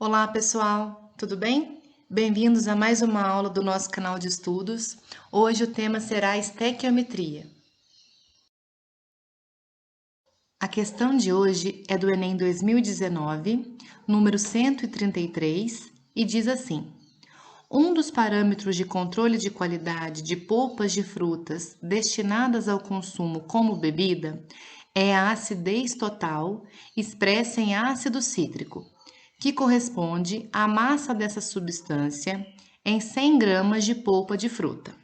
Olá pessoal, tudo bem? Bem-vindos a mais uma aula do nosso canal de estudos. Hoje o tema será estequiometria. A questão de hoje é do Enem 2019, número 133, e diz assim: um dos parâmetros de controle de qualidade de polpas de frutas destinadas ao consumo como bebida é a acidez total, expressa em ácido cítrico, que corresponde à massa dessa substância em 100 gramas de polpa de fruta.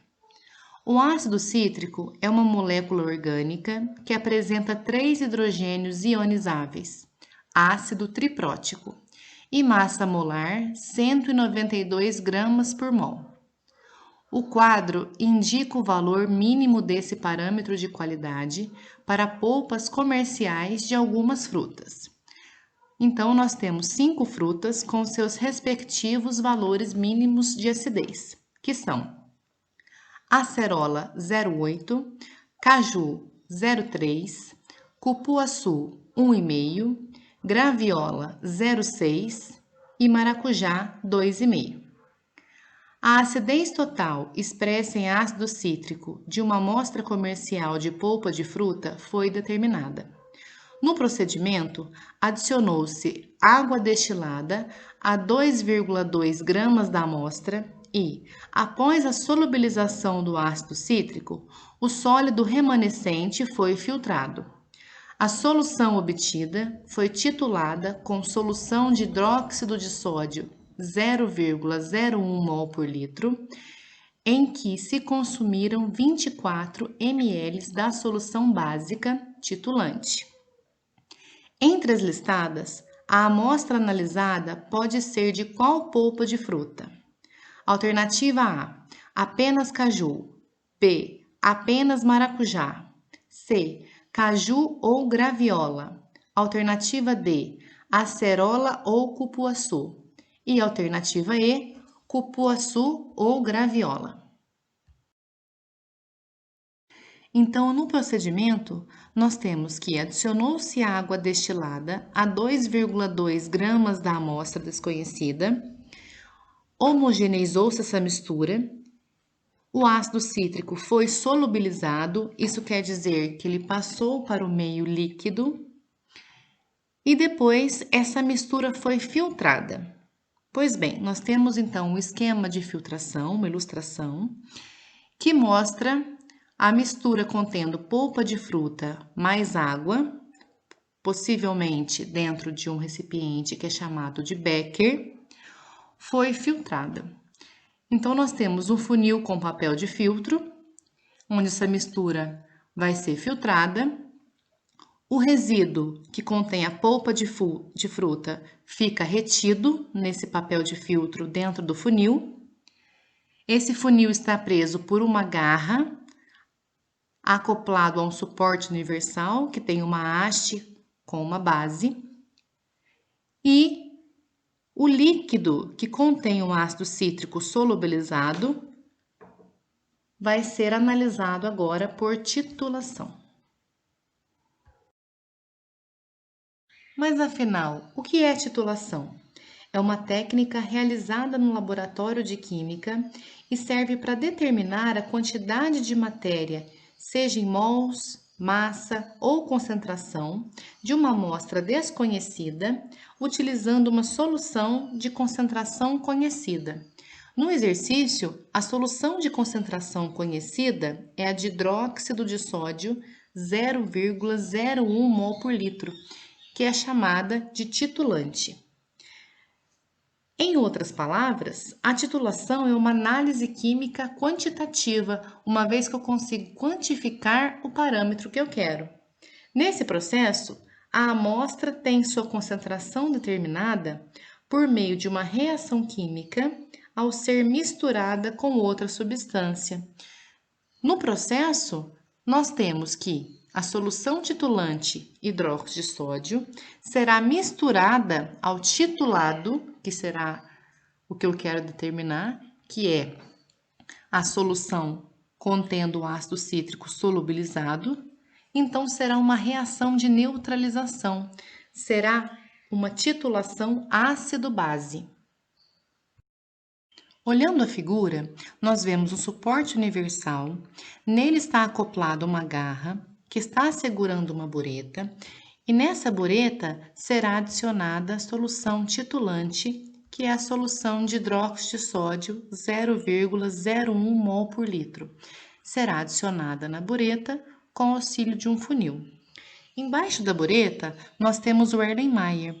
O ácido cítrico é uma molécula orgânica que apresenta 3 hidrogênios ionizáveis, ácido triprótico, e massa molar 192 gramas por mol. O quadro indica o valor mínimo desse parâmetro de qualidade para polpas comerciais de algumas frutas. Então, nós temos 5 frutas com seus respectivos valores mínimos de acidez, que são acerola 0,8, caju 0,3, cupuaçu 1,5, graviola 0,6 e maracujá 2,5. A acidez total expressa em ácido cítrico de uma amostra comercial de polpa de fruta foi determinada. No procedimento, adicionou-se água destilada a 2,2 gramas da amostra e, após a solubilização do ácido cítrico, o sólido remanescente foi filtrado. A solução obtida foi titulada com solução de hidróxido de sódio 0,01 mol por litro, em que se consumiram 24 ml da solução básica titulante. Entre as listadas, a amostra analisada pode ser de qual polpa de fruta? Alternativa A, apenas caju. B, apenas maracujá. C, caju ou graviola. Alternativa D, acerola ou cupuaçu. E alternativa E, cupuaçu ou graviola. Então, no procedimento, nós temos que adicionou-se água destilada a 2,2 gramas da amostra desconhecida, homogeneizou-se essa mistura, o ácido cítrico foi solubilizado, isso quer dizer que ele passou para o meio líquido, e depois essa mistura foi filtrada. Pois bem, nós temos então um esquema de filtração, uma ilustração, que mostra a mistura contendo polpa de fruta mais água, possivelmente dentro de um recipiente que é chamado de becker, foi filtrada. Então, nós temos um funil com papel de filtro, onde essa mistura vai ser filtrada. O resíduo que contém a polpa de fruta fica retido nesse papel de filtro dentro do funil. Esse funil está preso por uma garra acoplado a um suporte universal que tem uma haste com uma base, e o líquido que contém o ácido cítrico solubilizado vai ser analisado agora por titulação. Mas afinal, o que é titulação? É uma técnica realizada no laboratório de química e serve para determinar a quantidade de matéria, seja em mols, massa ou concentração, de uma amostra desconhecida, utilizando uma solução de concentração conhecida. No exercício, a solução de concentração conhecida é a de hidróxido de sódio 0,01 mol por litro, que é chamada de titulante. Em outras palavras, a titulação é uma análise química quantitativa, uma vez que eu consigo quantificar o parâmetro que eu quero. Nesse processo, a amostra tem sua concentração determinada por meio de uma reação química ao ser misturada com outra substância. No processo, nós temos que a solução titulante hidróxido de sódio será misturada ao titulado, que será o que eu quero determinar, que é a solução contendo o ácido cítrico solubilizado. Então, será uma reação de neutralização, será uma titulação ácido-base. Olhando a figura, nós vemos um suporte universal, nele está acoplada uma garra que está segurando uma bureta, e nessa bureta será adicionada a solução titulante, que é a solução de hidróxido de sódio 0,01 mol por litro. Será adicionada na bureta com auxílio de um funil. Embaixo da bureta, nós temos o Erlenmeyer.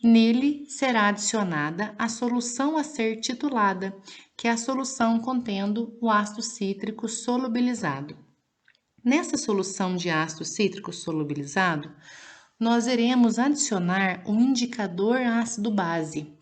Nele será adicionada a solução a ser titulada, que é a solução contendo o ácido cítrico solubilizado. Nessa solução de ácido cítrico solubilizado, nós iremos adicionar um indicador ácido-base.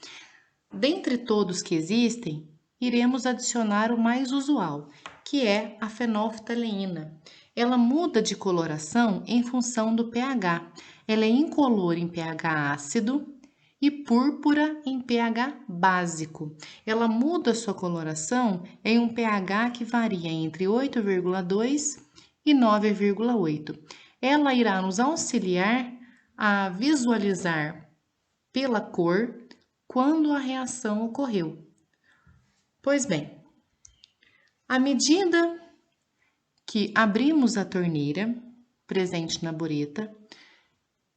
Dentre todos que existem, iremos adicionar o mais usual, que é a fenolftaleína. Ela muda de coloração em função do pH. Ela é incolor em pH ácido e púrpura em pH básico. Ela muda sua coloração em um pH que varia entre 8,2 e 9,8. Ela irá nos auxiliar a visualizar pela cor quando a reação ocorreu. Pois bem, à medida que abrimos a torneira presente na bureta,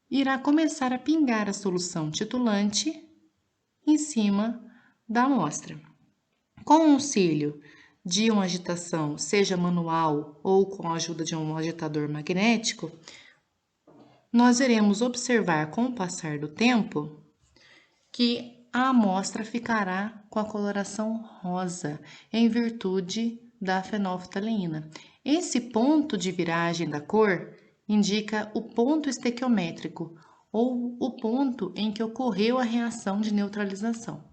irá começar a pingar a solução titulante em cima da amostra. Com o auxílio de uma agitação, seja manual ou com a ajuda de um agitador magnético, nós iremos observar com o passar do tempo que a amostra ficará com a coloração rosa, em virtude da fenolftaleína. Esse ponto de viragem da cor indica o ponto estequiométrico, ou o ponto em que ocorreu a reação de neutralização.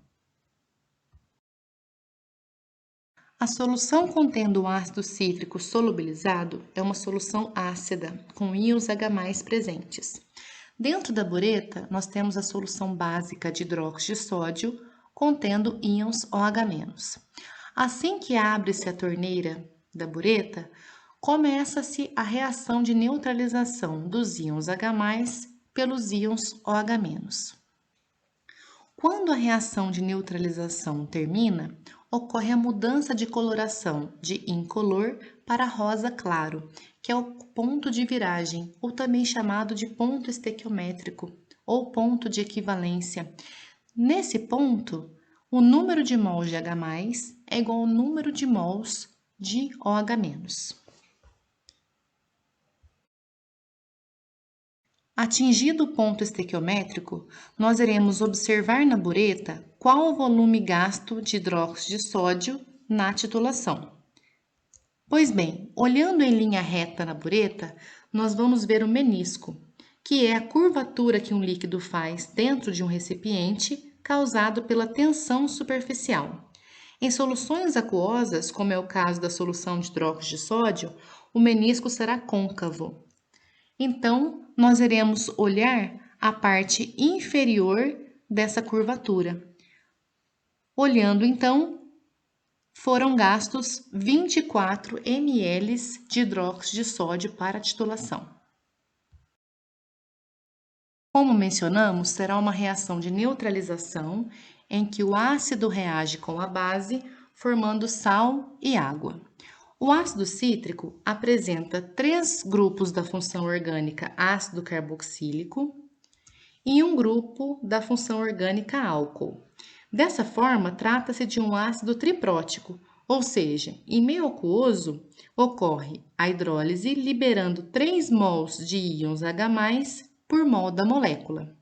A solução contendo o ácido cítrico solubilizado é uma solução ácida, com íons H+ presentes. Dentro da bureta, nós temos a solução básica de hidróxido de sódio, contendo íons OH-. Assim que abre-se a torneira da bureta, começa-se a reação de neutralização dos íons H+ pelos íons OH-. Quando a reação de neutralização termina, ocorre a mudança de coloração de incolor para rosa claro, que é o ponto de viragem, ou também chamado de ponto estequiométrico, ou ponto de equivalência. Nesse ponto, o número de mols de H+ é igual ao número de mols de OH-. Atingido o ponto estequiométrico, nós iremos observar na bureta qual o volume gasto de hidróxido de sódio na titulação. Pois bem, olhando em linha reta na bureta, nós vamos ver o menisco, que é a curvatura que um líquido faz dentro de um recipiente causado pela tensão superficial. Em soluções aquosas, como é o caso da solução de hidróxido de sódio, o menisco será côncavo. Então, nós iremos olhar a parte inferior dessa curvatura. Olhando, então, foram gastos 24 ml de hidróxido de sódio para a titulação. Como mencionamos, será uma reação de neutralização em que o ácido reage com a base, formando sal e água. O ácido cítrico apresenta 3 grupos da função orgânica ácido carboxílico e um grupo da função orgânica álcool. Dessa forma, trata-se de um ácido triprótico, ou seja, em meio aquoso ocorre a hidrólise liberando 3 mols de íons H+ por mol da molécula.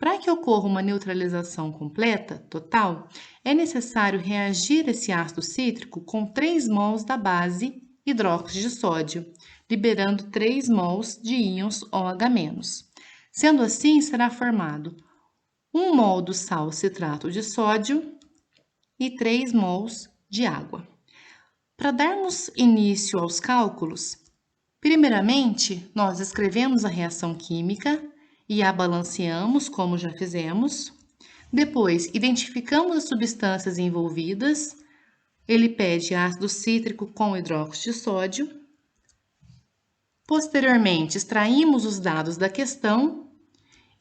Para que ocorra uma neutralização completa, total, é necessário reagir esse ácido cítrico com 3 mols da base hidróxido de sódio, liberando 3 mols de íons OH-. Sendo assim, será formado 1 mol do sal citrato de sódio e 3 mols de água. Para darmos início aos cálculos, primeiramente, nós escrevemos a reação química e a balanceamos, como já fizemos. Depois, identificamos as substâncias envolvidas. Ele pede ácido cítrico com hidróxido de sódio. Posteriormente, extraímos os dados da questão.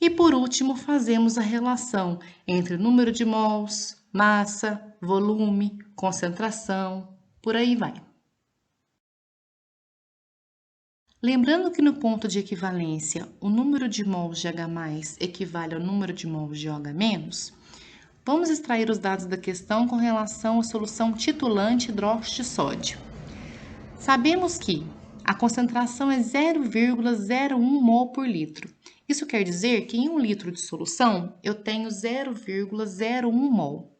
E, por último, fazemos a relação entre número de mols, massa, volume, concentração, por aí vai. Lembrando que no ponto de equivalência, o número de mols de H+ equivale ao número de mols de OH-, vamos extrair os dados da questão com relação à solução titulante hidróxido de sódio. Sabemos que a concentração é 0,01 mol por litro. Isso quer dizer que em 1 litro de solução eu tenho 0,01 mol.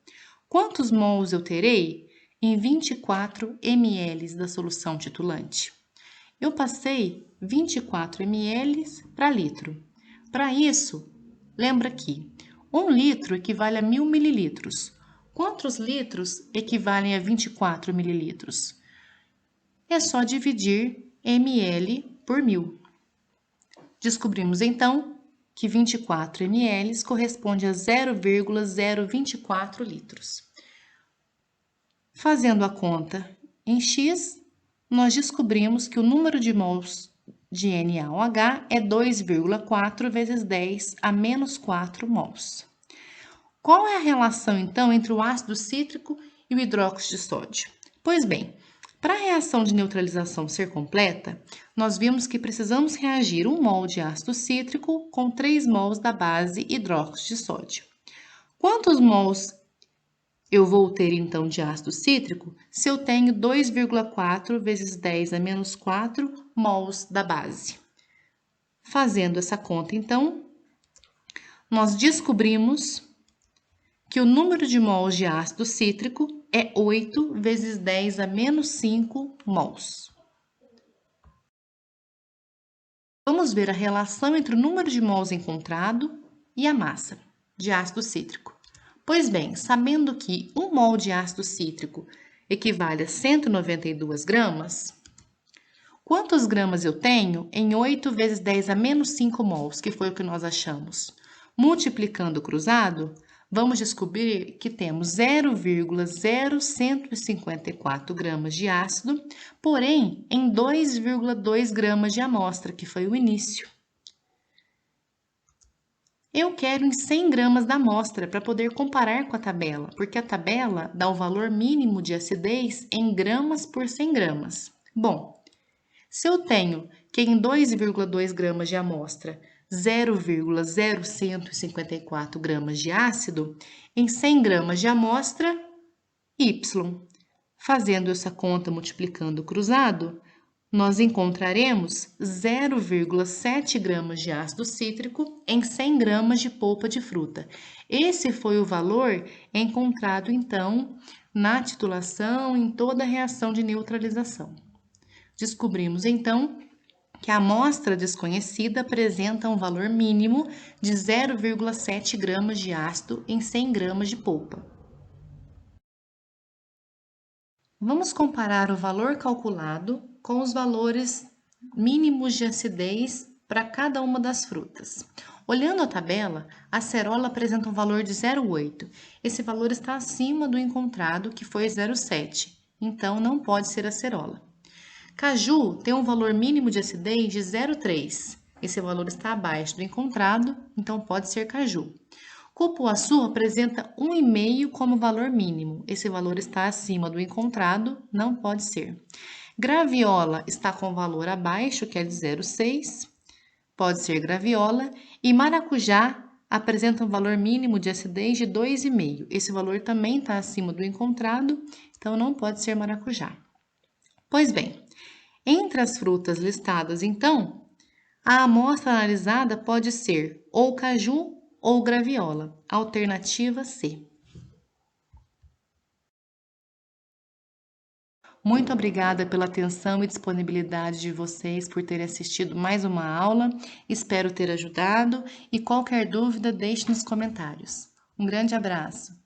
Quantos mols eu terei? Em 24 ml da solução titulante. Eu passei 24 ml para litro. Para isso, lembra que 1 litro equivale a 1000 mililitros. Quantos litros equivalem a 24 mililitros? É só dividir ml por 1000. Descobrimos então que 24 ml corresponde a 0,024 litros. Fazendo a conta em X, nós descobrimos que o número de mols de NaOH é 2,4 vezes 10 a menos 4 mols. Qual é a relação, então, entre o ácido cítrico e o hidróxido de sódio? Pois bem, para a reação de neutralização ser completa, nós vimos que precisamos reagir 1 mol de ácido cítrico com 3 mols da base hidróxido de sódio. Quantos mols eu vou ter, então, de ácido cítrico se eu tenho 2,4 vezes 10 a menos 4 mols da base? Fazendo essa conta, então, nós descobrimos que o número de mols de ácido cítrico é 8 vezes 10 a menos 5 mols. Vamos ver a relação entre o número de mols encontrado e a massa de ácido cítrico. Pois bem, sabendo que 1 mol de ácido cítrico equivale a 192 gramas, quantos gramas eu tenho em 8 vezes 10 a menos 5 mols, que foi o que nós achamos? Multiplicando o cruzado, vamos descobrir que temos 0,0154 gramas de ácido, porém em 2,2 gramas de amostra, que foi o início. Eu quero em 100 gramas da amostra para poder comparar com a tabela, porque a tabela dá o valor mínimo de acidez em gramas por 100 gramas. Bom, se eu tenho que em 2,2 gramas de amostra 0,0154 gramas de ácido, em 100 gramas de amostra, Y. Fazendo essa conta multiplicando o cruzado, nós encontraremos 0,7 gramas de ácido cítrico em 100 gramas de polpa de fruta. Esse foi o valor encontrado, então, na titulação em toda a reação de neutralização. Descobrimos, então, que a amostra desconhecida apresenta um valor mínimo de 0,7 gramas de ácido em 100 gramas de polpa. Vamos comparar o valor calculado com os valores mínimos de acidez para cada uma das frutas. Olhando a tabela, a acerola apresenta um valor de 0,8. Esse valor está acima do encontrado, que foi 0,7, então não pode ser acerola. Caju tem um valor mínimo de acidez de 0,3. Esse valor está abaixo do encontrado, então pode ser caju. Cupuaçu apresenta 1,5 como valor mínimo. Esse valor está acima do encontrado, não pode ser. Graviola está com valor abaixo, que é de 0,6, pode ser graviola. E maracujá apresenta um valor mínimo de acidez de 2,5. Esse valor também está acima do encontrado, então não pode ser maracujá. Pois bem, entre as frutas listadas, então, a amostra analisada pode ser ou caju ou graviola. Alternativa C. Muito obrigada pela atenção e disponibilidade de vocês por terem assistido mais uma aula. Espero ter ajudado e qualquer dúvida deixe nos comentários. Um grande abraço.